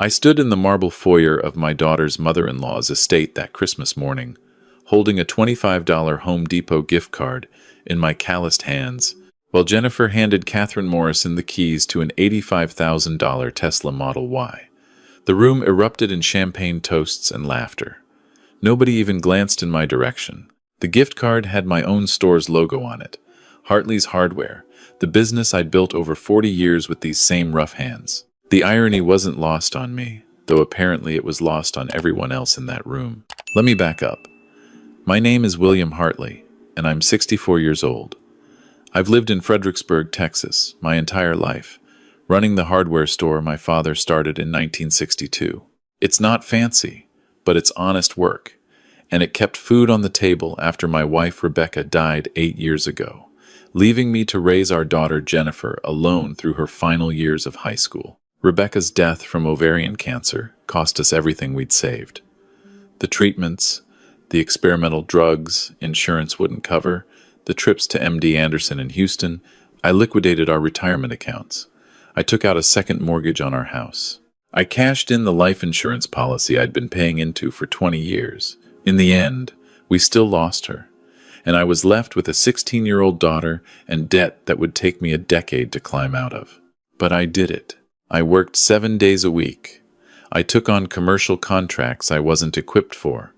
I stood in the marble foyer of my daughter's mother-in-law's estate that Christmas morning, holding a $25 Home Depot gift card in my calloused hands, while Jennifer handed Catherine Morrison the keys to an $85,000 Tesla Model Y. The room erupted in champagne toasts and laughter. Nobody even glanced in my direction. The gift card had my own store's logo on it, Hartley's Hardware, the business I'd built over 40 years with these same rough hands. The irony wasn't lost on me, though apparently it was lost on everyone else in that room. Let me back up. My name is William Hartley, and I'm 64 years old. I've lived in Fredericksburg, Texas, my entire life, running the hardware store my father started in 1962. It's not fancy, but it's honest work, and it kept food on the table after my wife Rebecca died 8 years ago, leaving me to raise our daughter Jennifer alone through her final years of high school. Rebecca's death from ovarian cancer cost us everything we'd saved. The treatments, the experimental drugs insurance wouldn't cover, the trips to MD Anderson in Houston. I liquidated our retirement accounts. I took out a second mortgage on our house. I cashed in the life insurance policy I'd been paying into for 20 years. In the end, we still lost her, and I was left with a 16-year-old daughter and debt that would take me a decade to climb out of. But I did it. I worked 7 days a week. I took on commercial contracts I wasn't equipped for,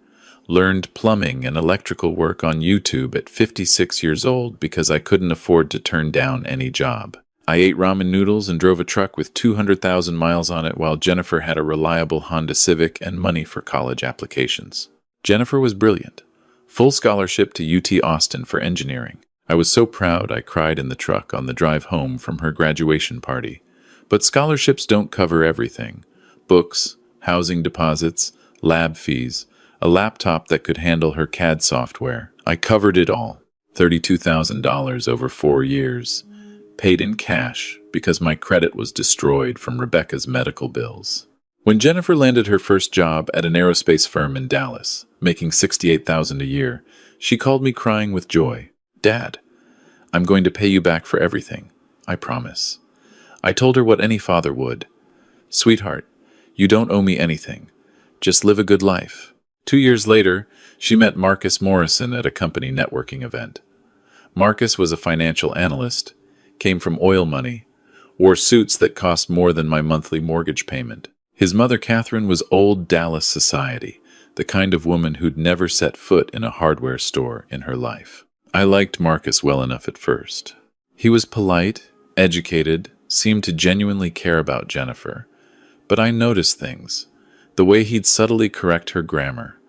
learned plumbing and electrical work on YouTube at 56 years old because I couldn't afford to turn down any job. I ate ramen noodles and drove a truck with 200,000 miles on it while Jennifer had a reliable Honda Civic and money for college applications. Jennifer was brilliant. Full scholarship to UT Austin for engineering. I was so proud I cried in the truck on the drive home from her graduation party. But scholarships don't cover everything. Books, housing deposits, lab fees, a laptop that could handle her CAD software. I covered it all. $32,000 over 4 years. Paid in cash because my credit was destroyed from Rebecca's medical bills. When Jennifer landed her first job at an aerospace firm in Dallas, making $68,000 a year, she called me crying with joy. "Dad, I'm going to pay you back for everything. I promise." I told her what any father would. "Sweetheart, you don't owe me anything. Just live a good life." 2 years later, she met Marcus Morrison at a company networking event. Marcus was a financial analyst, came from oil money, wore suits that cost more than my monthly mortgage payment. His mother, Catherine, was old Dallas society, the kind of woman who'd never set foot in a hardware store in her life. I liked Marcus well enough at first. He was polite, educated, seemed to genuinely care about Jennifer. But I noticed things. The way he'd subtly correct her grammar.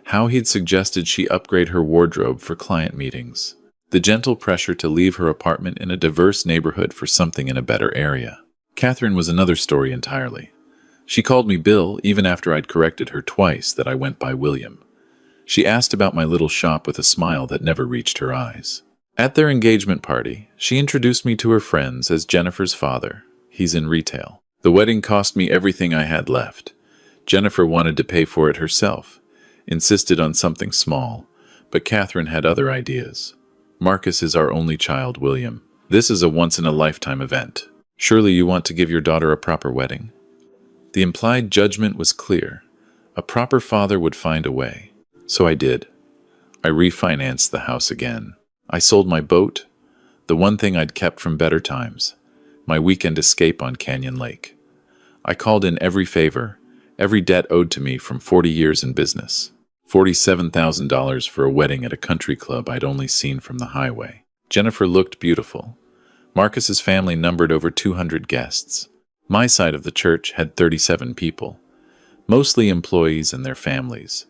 How he'd suggested she upgrade her wardrobe for client meetings. The gentle pressure to leave her apartment in a diverse neighborhood for something in a better area. Catherine was another story entirely. She called me Bill even after I'd corrected her twice that I went by William. She asked about my little shop with a smile that never reached her eyes. At their engagement party, she introduced me to her friends as Jennifer's father. He's in retail. The wedding cost me everything I had left. Jennifer wanted to pay for it herself, insisted on something small, but Catherine had other ideas. "Marcus is our only child, William. This is a once-in-a-lifetime event. Surely you want to give your daughter a proper wedding?" The implied judgment was clear. A proper father would find a way. So I did. I refinanced the house again. I sold my boat, the one thing I'd kept from better times, my weekend escape on Canyon Lake. I called in every favor, every debt owed to me from 40 years in business. $47,000 for a wedding at a country club I'd only seen from the highway. Jennifer looked beautiful. Marcus's family numbered over 200 guests. My side of the church had 37 people, mostly employees and their families.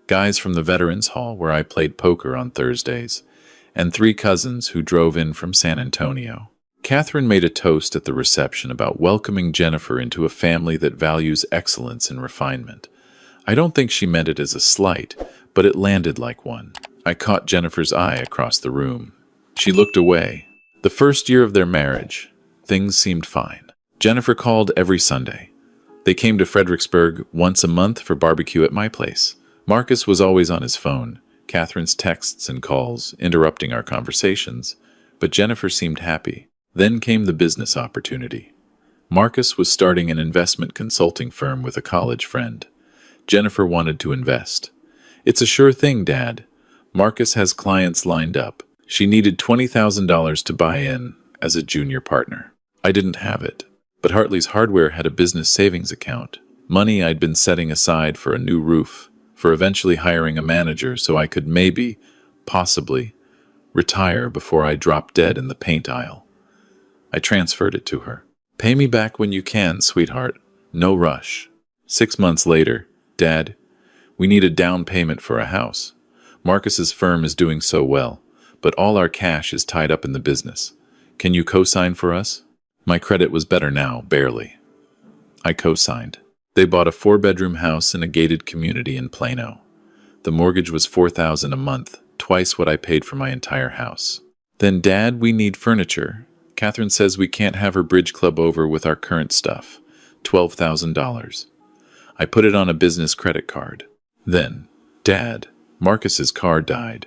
Guys from the Veterans Hall where I played poker on Thursdays, and 3 cousins who drove in from San Antonio. Catherine made a toast at the reception about welcoming Jennifer into a family that values excellence and refinement. I don't think she meant it as a slight, but it landed like one. I caught Jennifer's eye across the room. She looked away. The first year of their marriage, things seemed fine. Jennifer called every Sunday. They came to Fredericksburg once a month for barbecue at my place. Marcus was always on his phone, Catherine's texts and calls, interrupting our conversations, but Jennifer seemed happy. Then came the business opportunity. Marcus was starting an investment consulting firm with a college friend. Jennifer wanted to invest. It's a sure thing, Dad. Marcus has clients lined up. She needed $20,000 to buy in as a junior partner. I didn't have it, but Hartley's Hardware had a business savings account. Money I'd been setting aside for a new roof, for eventually hiring a manager so I could maybe, possibly, retire before I dropped dead in the paint aisle. I transferred it to her. Pay me back when you can, sweetheart. No rush. 6 months later, Dad, we need a down payment for a house. Marcus's firm is doing so well, but all our cash is tied up in the business. Can you co-sign for us? My credit was better now, barely. I co-signed. They bought a 4-bedroom house in a gated community in Plano. The mortgage was $4,000 a month, twice what I paid for my entire house. Then, Dad, we need furniture. Catherine says we can't have her bridge club over with our current stuff. $12,000. I put it on a business credit card. Then, Dad, Marcus's car died.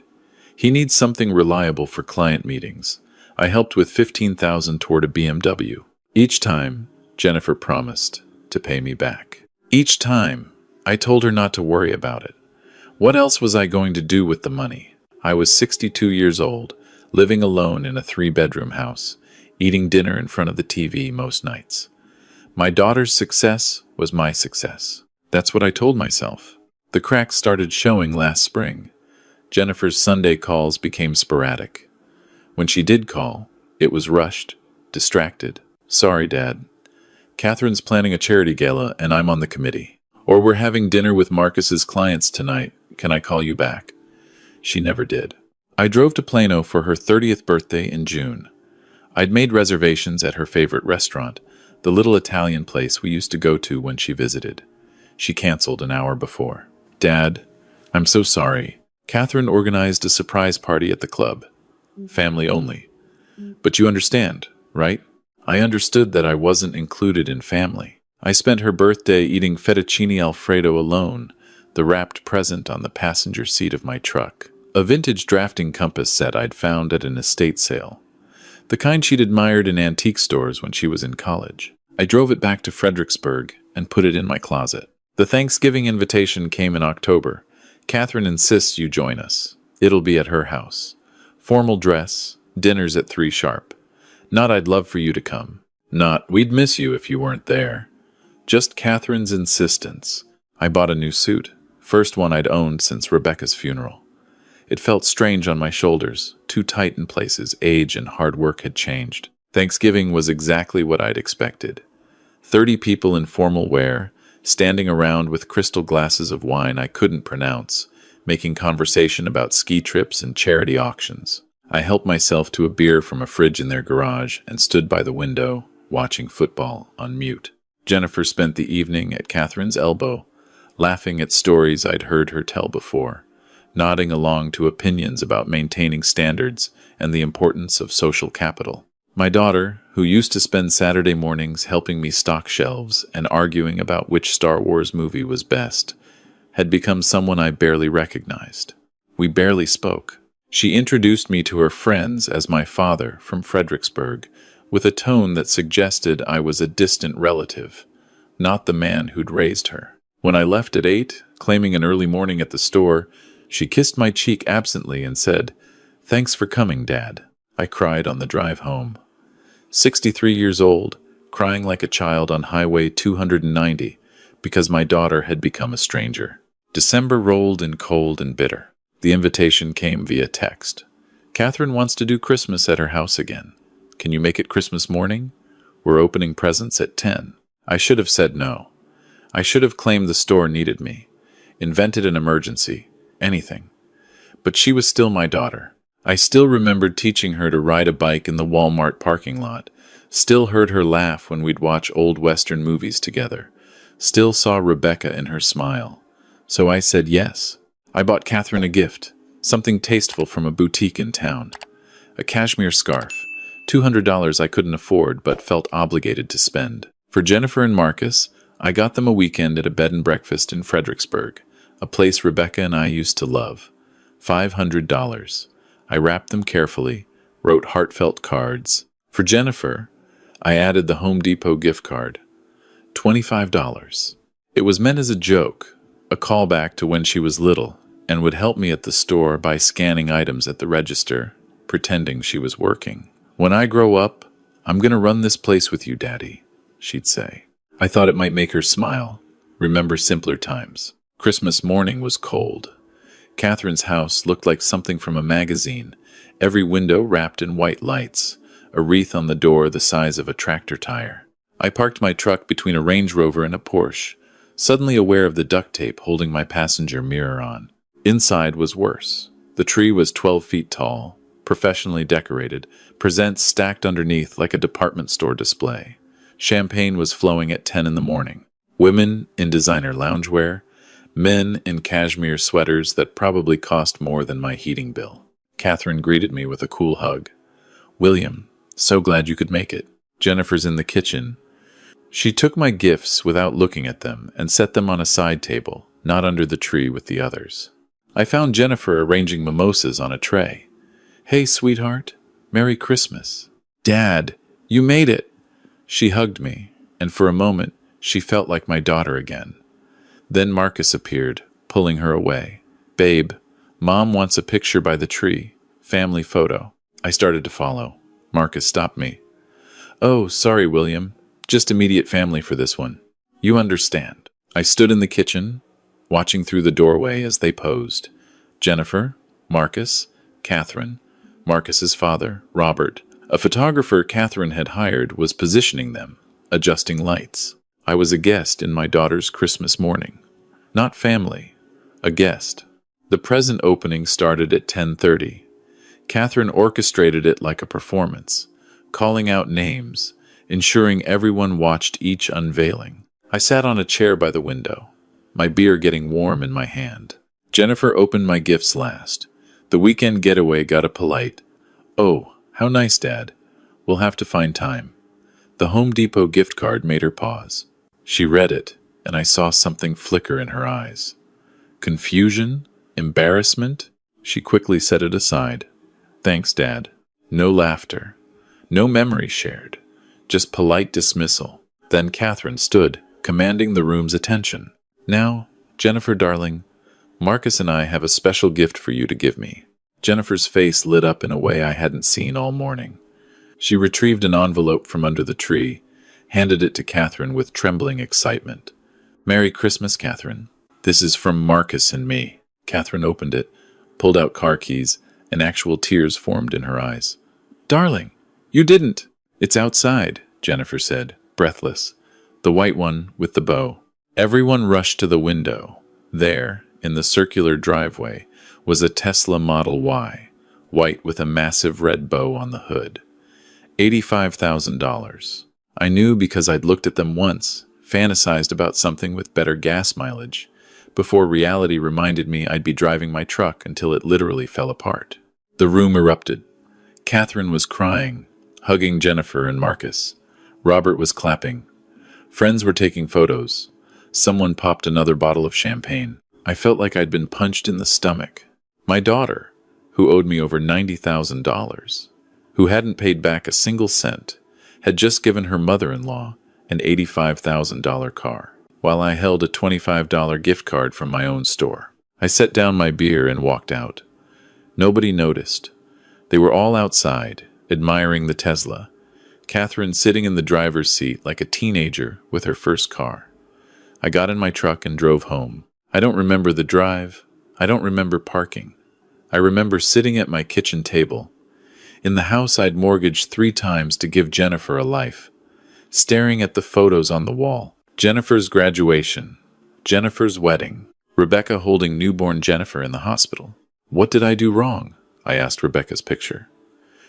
He needs something reliable for client meetings. I helped with $15,000 toward a BMW. Each time, Jennifer promised to pay me back. Each time, I told her not to worry about it. What else was I going to do with the money? I was 62 years old, living alone in a 3-bedroom house, eating dinner in front of the TV most nights. My daughter's success was my success. That's what I told myself. The cracks started showing last spring. Jennifer's Sunday calls became sporadic. When she did call, it was rushed, distracted. Sorry, Dad. Catherine's planning a charity gala and I'm on the committee. Or we're having dinner with Marcus's clients tonight. Can I call you back? She never did. I drove to Plano for her 30th birthday in June. I'd made reservations at her favorite restaurant, the little Italian place we used to go to when she visited. She canceled an hour before. Dad, I'm so sorry. Catherine organized a surprise party at the club. Family only. But you understand, right? I understood that I wasn't included in family. I spent her birthday eating fettuccine Alfredo alone, the wrapped present on the passenger seat of my truck. A vintage drafting compass set I'd found at an estate sale. The kind she'd admired in antique stores when she was in college. I drove it back to Fredericksburg and put it in my closet. The Thanksgiving invitation came in October. Catherine insists you join us. It'll be at her house. Formal dress, dinners at 3 sharp. Not I'd love for you to come. Not we'd miss you if you weren't there. Just Catherine's insistence. I bought a new suit, first one I'd owned since Rebecca's funeral. It felt strange on my shoulders, too tight in places. Age and hard work had changed. Thanksgiving was exactly what I'd expected. 30 people in formal wear, standing around with crystal glasses of wine I couldn't pronounce, making conversation about ski trips and charity auctions. I helped myself to a beer from a fridge in their garage and stood by the window, watching football on mute. Jennifer spent the evening at Catherine's elbow, laughing at stories I'd heard her tell before, nodding along to opinions about maintaining standards and the importance of social capital. My daughter, who used to spend Saturday mornings helping me stock shelves and arguing about which Star Wars movie was best, had become someone I barely recognized. We barely spoke. She introduced me to her friends as my father from Fredericksburg, with a tone that suggested I was a distant relative, not the man who'd raised her. When I left at 8, claiming an early morning at the store, she kissed my cheek absently and said, "Thanks for coming, Dad." I cried on the drive home. 63 years old, crying like a child on Highway 290 because my daughter had become a stranger. December rolled in cold and bitter. The invitation came via text. Catherine wants to do Christmas at her house again. Can you make it Christmas morning? We're opening presents at 10. I should have said no. I should have claimed the store needed me, invented an emergency, anything. But she was still my daughter. I still remembered teaching her to ride a bike in the Walmart parking lot, still heard her laugh when we'd watch old Western movies together, still saw Rebecca in her smile. So I said yes. I bought Catherine a gift, something tasteful from a boutique in town. A cashmere scarf, $200 I couldn't afford but felt obligated to spend. For Jennifer and Marcus, I got them a weekend at a bed and breakfast in Fredericksburg, a place Rebecca and I used to love. $500. I wrapped them carefully, wrote heartfelt cards. For Jennifer, I added the Home Depot gift card. $25. It was meant as a joke, a callback to when she was little, and would help me at the store by scanning items at the register, pretending she was working. "When I grow up, I'm going to run this place with you, Daddy," she'd say. I thought it might make her smile, remember simpler times. Christmas morning was cold. Catherine's house looked like something from a magazine, every window wrapped in white lights, a wreath on the door the size of a tractor tire. I parked my truck between a Range Rover and a Porsche, suddenly aware of the duct tape holding my passenger mirror on. Inside was worse. The tree was 12 feet tall, professionally decorated, presents stacked underneath like a department store display. Champagne was flowing at 10 in the morning. Women in designer loungewear, men in cashmere sweaters that probably cost more than my heating bill. Catherine greeted me with a cool hug. "William, so glad you could make it." Jennifer's in the kitchen. She took my gifts without looking at them and set them on a side table, not under the tree with the others. I found Jennifer arranging mimosas on a tray. "Hey, sweetheart. Merry Christmas." "Dad, you made it." She hugged me, and for a moment, she felt like my daughter again. Then Marcus appeared, pulling her away. "Babe, Mom wants a picture by the tree. Family photo." I started to follow. Marcus stopped me. "Oh, sorry, William. Just immediate family for this one. You understand." I stood in the kitchen, watching through the doorway as they posed. Jennifer, Marcus, Catherine, Marcus's father, Robert. A photographer Catherine had hired was positioning them, adjusting lights. I was a guest in my daughter's Christmas morning. Not family, a guest. The present opening started at 10:30. Catherine orchestrated it like a performance, calling out names, ensuring everyone watched each unveiling. I sat on a chair by the window, my beer getting warm in my hand. Jennifer opened my gifts last. The weekend getaway got a polite, "Oh, how nice, Dad. We'll have to find time." The Home Depot gift card made her pause. She read it, and I saw something flicker in her eyes. Confusion? Embarrassment? She quickly set it aside. "Thanks, Dad." No laughter. No memory shared. Just polite dismissal. Then Catherine stood, commanding the room's attention. "Now, Jennifer, darling, Marcus and I have a special gift for you to give me." Jennifer's face lit up in a way I hadn't seen all morning. She retrieved an envelope from under the tree, handed it to Catherine with trembling excitement. "Merry Christmas, Catherine. This is from Marcus and me." Catherine opened it, pulled out car keys, and actual tears formed in her eyes. "Darling, you didn't." "It's outside," Jennifer said, breathless. "The white one with the bow." Everyone rushed to the window. There, in the circular driveway, was a Tesla Model Y, white with a massive red bow on the hood. $85,000. I knew because I'd looked at them once, fantasized about something with better gas mileage, before reality reminded me I'd be driving my truck until it literally fell apart. The room erupted. Catherine was crying, hugging Jennifer and Marcus. Robert was clapping. Friends were taking photos. Someone popped another bottle of champagne. I felt like I'd been punched in the stomach. My daughter, who owed me over $90,000, who hadn't paid back a single cent, had just given her mother-in-law an $85,000 car, while I held a $25 gift card from my own store. I set down my beer and walked out. Nobody noticed. They were all outside, admiring the Tesla. Catherine sitting in the driver's seat like a teenager with her first car. I got in my truck and drove home. I don't remember the drive. I don't remember parking. I remember sitting at my kitchen table, in the house I'd mortgaged 3 times to give Jennifer a life, staring at the photos on the wall. Jennifer's graduation, Jennifer's wedding, Rebecca holding newborn Jennifer in the hospital. What did I do wrong? I asked Rebecca's picture.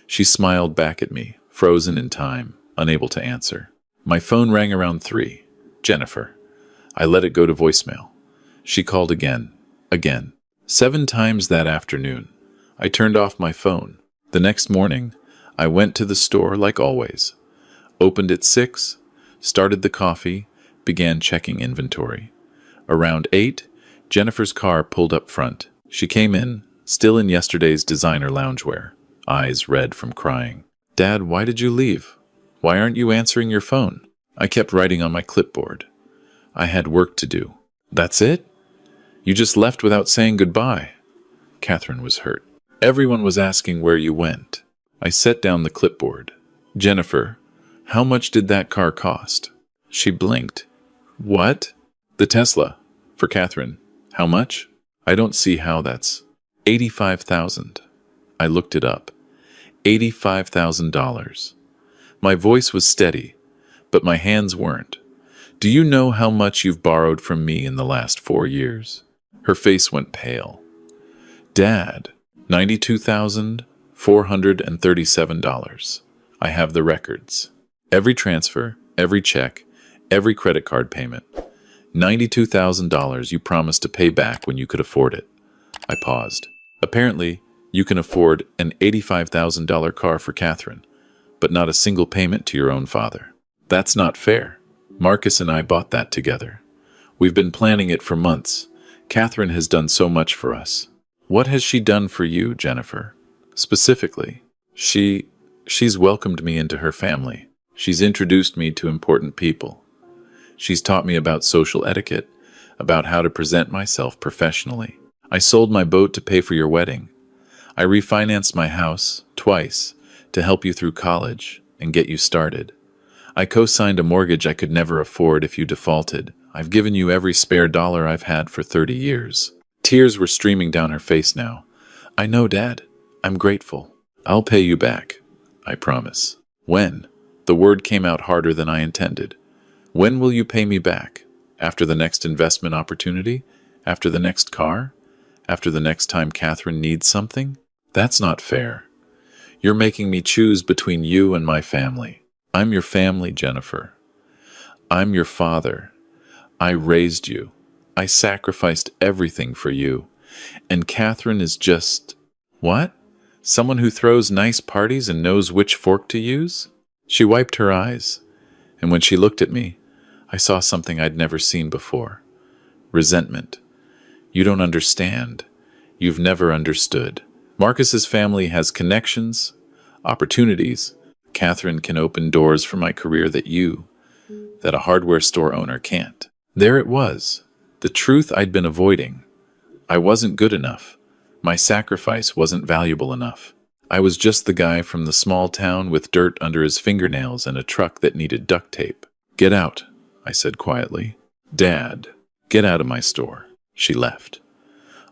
She smiled back at me, frozen in time, unable to answer. My phone rang around 3. Jennifer. I let it go to voicemail. She called again. 7 times that afternoon. I turned off my phone. The next morning, I went to the store like always. Opened at 6, started the coffee, began checking inventory. Around 8, Jennifer's car pulled up front. She came in, still in yesterday's designer loungewear, eyes red from crying. "Dad, why did you leave?" Why aren't you answering your phone? I kept writing on my clipboard. I had work to do. That's it? You just left without saying goodbye. Catherine was hurt. Everyone was asking where you went. I set down the clipboard. Jennifer, how much did that car cost? She blinked. What? The Tesla. For Catherine. How much? I don't see how that's. $85,000. I looked it up. $85,000. My voice was steady, but my hands weren't. Do you know how much you've borrowed from me in the last 4 years? Her face went pale. Dad, $92,437. I have the records. Every transfer, every check, every credit card payment. $92,000 you promised to pay back when you could afford it. I paused. Apparently, you can afford an $85,000 car for Catherine, but not a single payment to your own father. That's not fair. Marcus and I bought that together. We've been planning it for months. Catherine has done so much for us. What has she done for you, Jennifer? Specifically, she's welcomed me into her family. She's introduced me to important people. She's taught me about social etiquette, about how to present myself professionally. I sold my boat to pay for your wedding. I refinanced my house twice to help you through college and get you started. I co-signed a mortgage I could never afford if you defaulted. I've given you every spare dollar I've had for 30 years. Tears were streaming down her face now. I know, Dad. I'm grateful. I'll pay you back. I promise. When? The word came out harder than I intended. When will you pay me back? After the next investment opportunity? After the next car? After the next time Catherine needs something? That's not fair. You're making me choose between you and my family. I'm your family, Jennifer. I'm your father. I raised you. I sacrificed everything for you. And Catherine is just... What? Someone who throws nice parties and knows which fork to use? She wiped her eyes, and when she looked at me, I saw something I'd never seen before. Resentment. You don't understand. You've never understood. Marcus's family has connections, opportunities. Catherine can open doors for my career that a hardware store owner can't. There it was. The truth I'd been avoiding. I wasn't good enough. My sacrifice wasn't valuable enough. I was just the guy from the small town with dirt under his fingernails and a truck that needed duct tape. Get out, I said quietly. Dad, get out of my store. She left.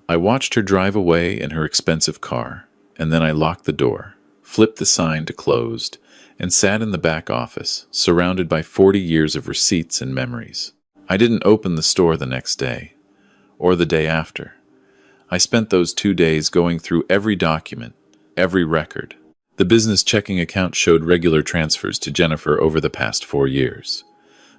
I watched her drive away in her expensive car, and then I locked the door, flipped the sign to closed, and sat in the back office, surrounded by 40 years of receipts and memories. I didn't open the store the next day, or the day after. I spent those 2 days going through every document, every record. The business checking account showed regular transfers to Jennifer over the past 4 years.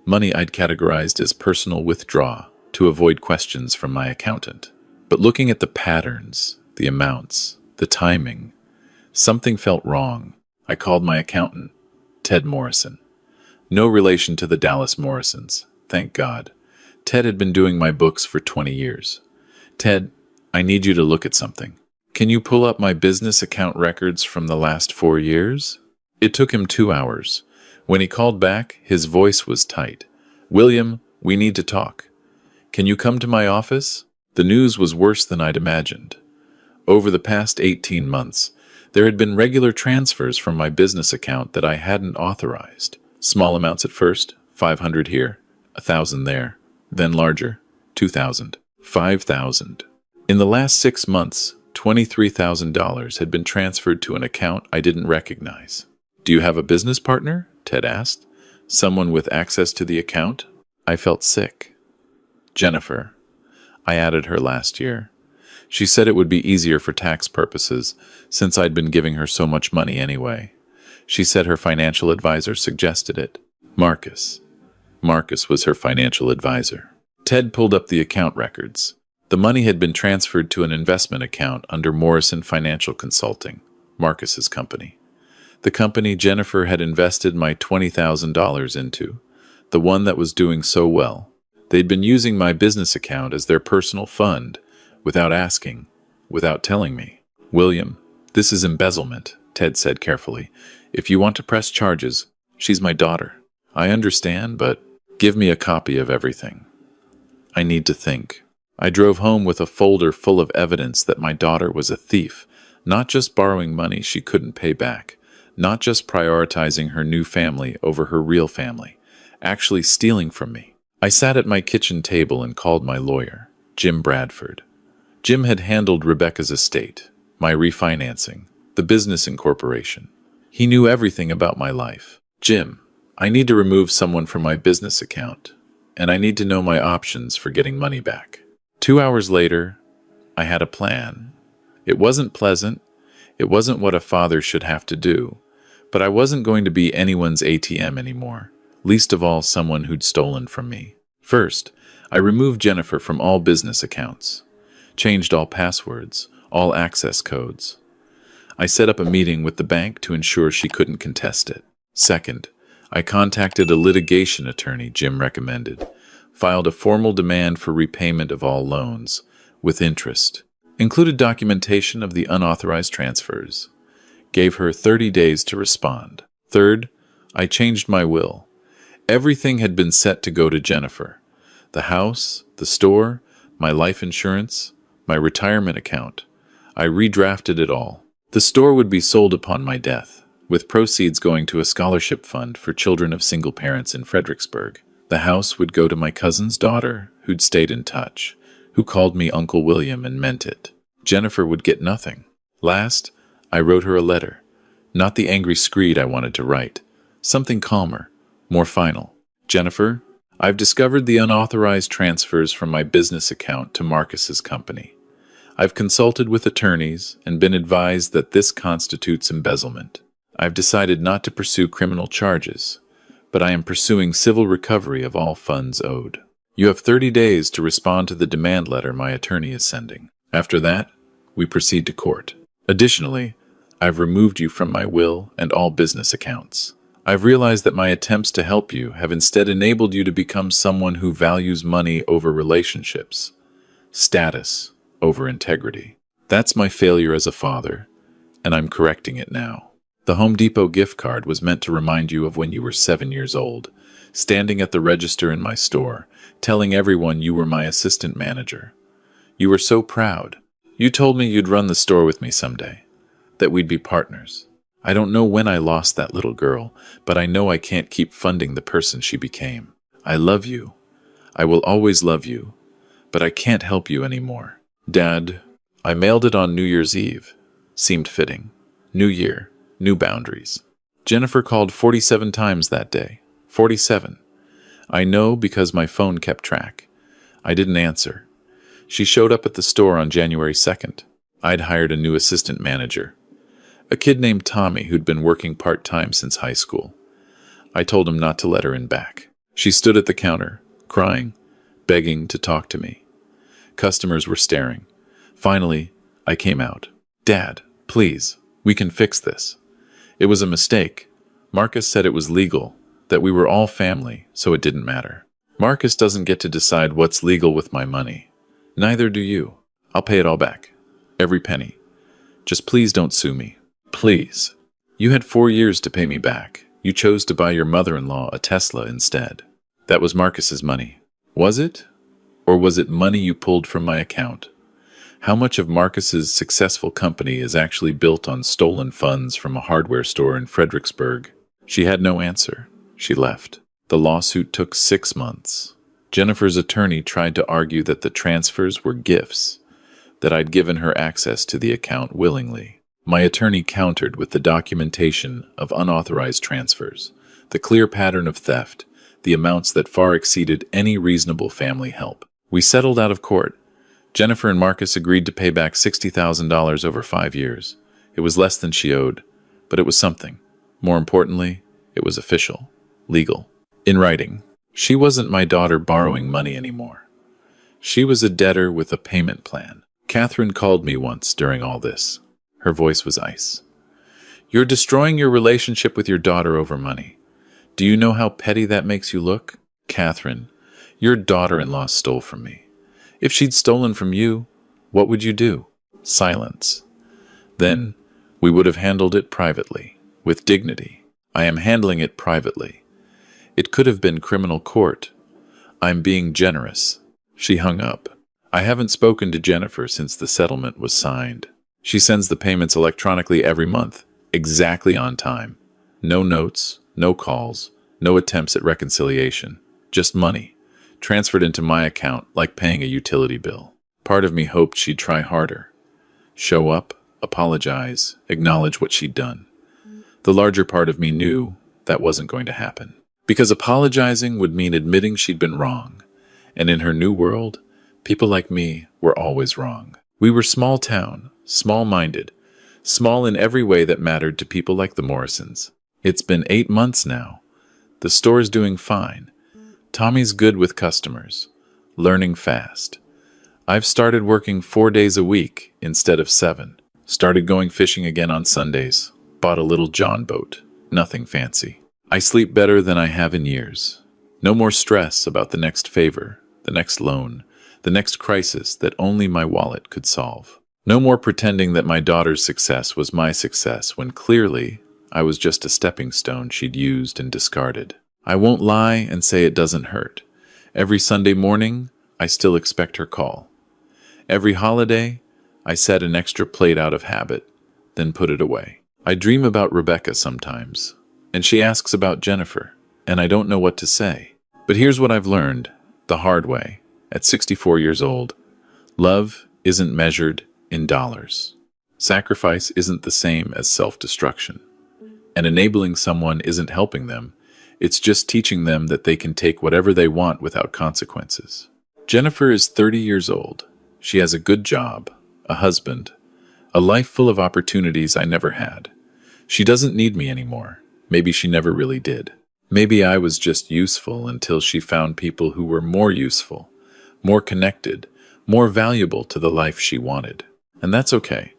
Money I'd categorized as personal withdrawal to avoid questions from my accountant. But looking at the patterns, the amounts, the timing, something felt wrong. I called my accountant, Ted Morrison. No relation to the Dallas Morrisons. Thank God. Ted had been doing my books for 20 years. Ted, I need you to look at something. Can you pull up my business account records from the last 4 years? It took him 2 hours. When he called back, his voice was tight. William, we need to talk. Can you come to my office? The news was worse than I'd imagined. Over the past 18 months, there had been regular transfers from my business account that I hadn't authorized. Small amounts at first, 500 here, 1,000 there, then larger, 2,000, 5,000. In the last 6 months, $23,000 had been transferred to an account I didn't recognize. Do you have a business partner? Ted asked. Someone with access to the account? I felt sick. Jennifer. I added her last year. She said it would be easier for tax purposes, since I'd been giving her so much money anyway. She said her financial advisor suggested it. Marcus. Marcus was her financial advisor. Ted pulled up the account records. The money had been transferred to an investment account under Morrison Financial Consulting, Marcus's company. The company Jennifer had invested my $20,000 into, the one that was doing so well. They'd been using my business account as their personal fund, without asking, without telling me. William, this is embezzlement, Ted said carefully. If you want to press charges, She's my daughter. I understand, but give me a copy of everything. I need to think. I drove home with a folder full of evidence that my daughter was a thief, not just borrowing money she couldn't pay back, not just prioritizing her new family over her real family, actually stealing from me. I sat at my kitchen table and called my lawyer, Jim Bradford. Jim had handled Rebecca's estate, my refinancing, the business incorporation. He knew everything about my life. Jim, I need to remove someone from my business account, and I need to know my options for getting money back. 2 hours later, I had a plan. It wasn't pleasant. It wasn't what a father should have to do, but I wasn't going to be anyone's ATM anymore, least of all someone who'd stolen from me. First, I removed Jennifer from all business accounts, changed all passwords, all access codes. I set up a meeting with the bank to ensure she couldn't contest it. Second, I contacted a litigation attorney Jim recommended, filed a formal demand for repayment of all loans, with interest, included documentation of the unauthorized transfers, gave her 30 days to respond. Third, I changed my will. Everything had been set to go to Jennifer. The house, the store, my life insurance, my retirement account. I redrafted it all. The store would be sold upon my death, with proceeds going to a scholarship fund for children of single parents in Fredericksburg. The house would go to my cousin's daughter, who'd stayed in touch, who called me Uncle William and meant it. Jennifer would get nothing. Last, I wrote her a letter. Not the angry screed I wanted to write. Something calmer, more final. Jennifer, I've discovered the unauthorized transfers from my business account to Marcus's company. I've consulted with attorneys and been advised that this constitutes embezzlement. I've decided not to pursue criminal charges, but I am pursuing civil recovery of all funds owed. You have 30 days to respond to the demand letter my attorney is sending. After that, we proceed to court. Additionally, I've removed you from my will and all business accounts. I've realized that my attempts to help you have instead enabled you to become someone who values money over relationships, status over integrity. That's my failure as a father, and I'm correcting it now. The Home Depot gift card was meant to remind you of when you were 7 years old, standing at the register in my store, telling everyone you were my assistant manager. You were so proud. You told me you'd run the store with me someday, that we'd be partners. I don't know when I lost that little girl, but I know I can't keep funding the person she became. I love you. I will always love you, but I can't help you anymore. Dad, I mailed it on New Year's Eve. Seemed fitting. New year, new boundaries. Jennifer called 47 times that day. 47. I know because my phone kept track. I didn't answer. She showed up at the store on January 2nd. I'd hired a new assistant manager, a kid named Tommy who'd been working part-time since high school. I told him not to let her in back. She stood at the counter, crying, begging to talk to me. Customers were staring. Finally, I came out. Dad, please, we can fix this. It was a mistake. Marcus said it was legal, that we were all family, so it didn't matter. Marcus doesn't get to decide what's legal with my money. Neither do you. I'll pay it all back. Every penny. Just please don't sue me. Please. You had 4 years to pay me back. You chose to buy your mother-in-law a Tesla instead. That was Marcus's money. Was it? Or was it money you pulled from my account? How much of Marcus's successful company is actually built on stolen funds from a hardware store in Fredericksburg? She had no answer. She left. The lawsuit took 6 months. Jennifer's attorney tried to argue that the transfers were gifts, that I'd given her access to the account willingly. My attorney countered with the documentation of unauthorized transfers, the clear pattern of theft, the amounts that far exceeded any reasonable family help. We settled out of court. Jennifer and Marcus agreed to pay back $60,000 over 5 years. It was less than she owed, but it was something. More importantly, it was official, legal, in writing. She wasn't my daughter borrowing money anymore. She was a debtor with a payment plan. Catherine called me once during all this. Her voice was ice. You're destroying your relationship with your daughter over money. Do you know how petty that makes you look? Catherine, your daughter-in-law stole from me. If she'd stolen from you, what would you do? Silence. Then we would have handled it privately, with dignity. I am handling it privately. It could have been criminal court. I'm being generous." She hung up. I haven't spoken to Jennifer since the settlement was signed. She sends the payments electronically every month, exactly on time. No notes, no calls, no attempts at reconciliation. Just money, transferred into my account like paying a utility bill. Part of me hoped she'd try harder. Show up, apologize, acknowledge what she'd done. The larger part of me knew that wasn't going to happen. Because apologizing would mean admitting she'd been wrong. And in her new world, people like me were always wrong. We were small town, small-minded, small in every way that mattered to people like the Morrisons. It's been 8 months now. The store's doing fine. Tommy's good with customers, learning fast. I've started working 4 days a week instead of 7. Started going fishing again on Sundays. Bought a little John boat. Nothing fancy. I sleep better than I have in years. No more stress about the next favor, the next loan, the next crisis that only my wallet could solve. No more pretending that my daughter's success was my success when clearly I was just a stepping stone she'd used and discarded. I won't lie and say it doesn't hurt. Every Sunday morning, I still expect her call. Every holiday, I set an extra plate out of habit, then put it away. I dream about Rebecca sometimes, and she asks about Jennifer, and I don't know what to say. But here's what I've learned, the hard way, at 64 years old. Love isn't measured in dollars. Sacrifice isn't the same as self-destruction. And enabling someone isn't helping them. It's just teaching them that they can take whatever they want without consequences. Jennifer is 30 years old. She has a good job, a husband, a life full of opportunities I never had. She doesn't need me anymore. Maybe she never really did. Maybe I was just useful until she found people who were more useful, more connected, more valuable to the life she wanted. And that's okay.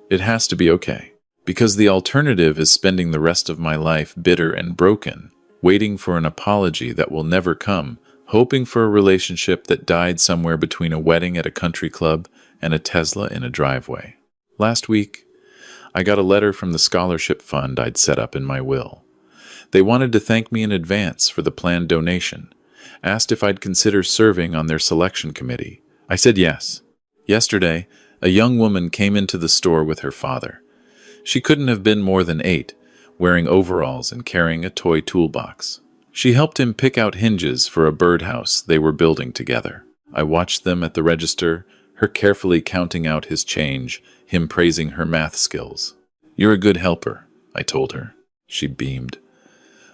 It has to be okay. Because the alternative is spending the rest of my life bitter and broken, waiting for an apology that will never come, hoping for a relationship that died somewhere between a wedding at a country club and a Tesla in a driveway. Last week, I got a letter from the scholarship fund I'd set up in my will. They wanted to thank me in advance for the planned donation, asked if I'd consider serving on their selection committee. I said yes. Yesterday, a young woman came into the store with her father. She couldn't have been more than 8, wearing overalls and carrying a toy toolbox. She helped him pick out hinges for a birdhouse they were building together. I watched them at the register, her carefully counting out his change, him praising her math skills. "You're a good helper," I told her. She beamed.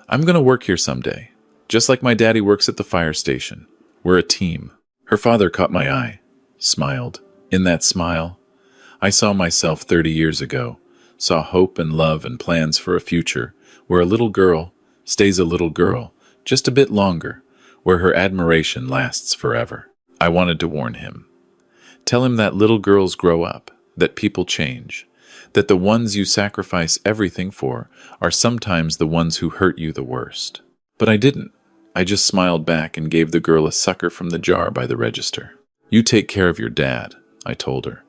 "I'm going to work here someday, just like my daddy works at the fire station. We're a team." Her father caught my eye, smiled. In that smile, I saw myself 30 years ago, saw hope and love and plans for a future where a little girl stays a little girl just a bit longer, where her admiration lasts forever. I wanted to warn him. Tell him that little girls grow up, that people change, that the ones you sacrifice everything for are sometimes the ones who hurt you the worst. But I didn't. I just smiled back and gave the girl a sucker from the jar by the register. "You take care of your dad," I told her.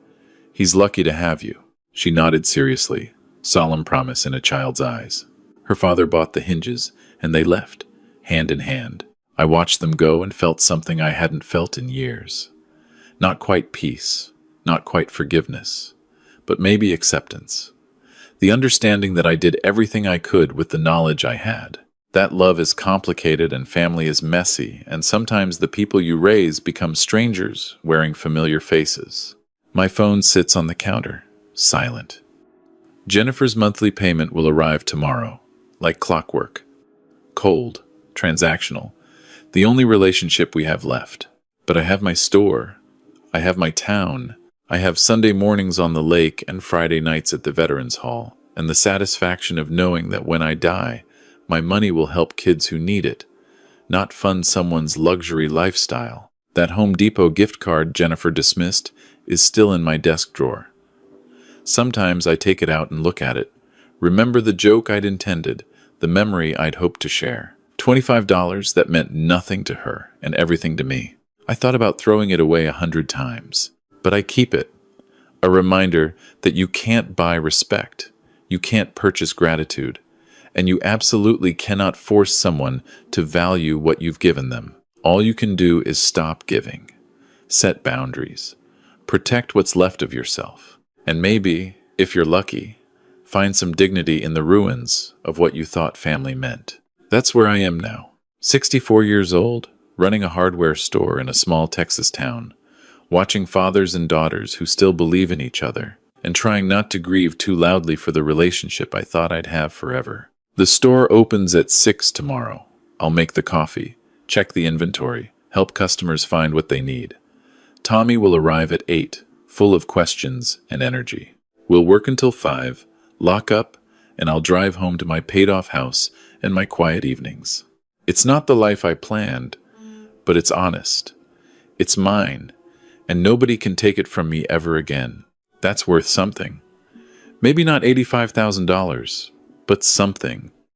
"He's lucky to have you." She nodded seriously, solemn promise in a child's eyes. Her father bought the hinges, and they left, hand in hand. I watched them go and felt something I hadn't felt in years. Not quite peace, not quite forgiveness, but maybe acceptance. The understanding that I did everything I could with the knowledge I had. That love is complicated and family is messy, and sometimes the people you raise become strangers wearing familiar faces. My phone sits on the counter, silent. Jennifer's monthly payment will arrive tomorrow, like clockwork. Cold, transactional, the only relationship we have left. But I have my store, I have my town, I have Sunday mornings on the lake and Friday nights at the Veterans Hall, and the satisfaction of knowing that when I die, my money will help kids who need it, not fund someone's luxury lifestyle. That Home Depot gift card Jennifer dismissed is still in my desk drawer. Sometimes I take it out and look at it, remember the joke I'd intended, the memory I'd hoped to share. $25 that meant nothing to her and everything to me. I thought about throwing it away 100 times, but I keep it. A reminder that you can't buy respect. You can't purchase gratitude. And you absolutely cannot force someone to value what you've given them. All you can do is stop giving. Set boundaries. Protect what's left of yourself. And maybe, if you're lucky, find some dignity in the ruins of what you thought family meant. That's where I am now. 64 years old, running a hardware store in a small Texas town, watching fathers and daughters who still believe in each other, and trying not to grieve too loudly for the relationship I thought I'd have forever. The store opens at 6 tomorrow. I'll make the coffee, check the inventory, help customers find what they need. Tommy will arrive at 8, full of questions and energy. We'll work until 5, lock up, and I'll drive home to my paid-off house and my quiet evenings. It's not the life I planned, but it's honest. It's mine, and nobody can take it from me ever again. That's worth something. Maybe not $85,000, but something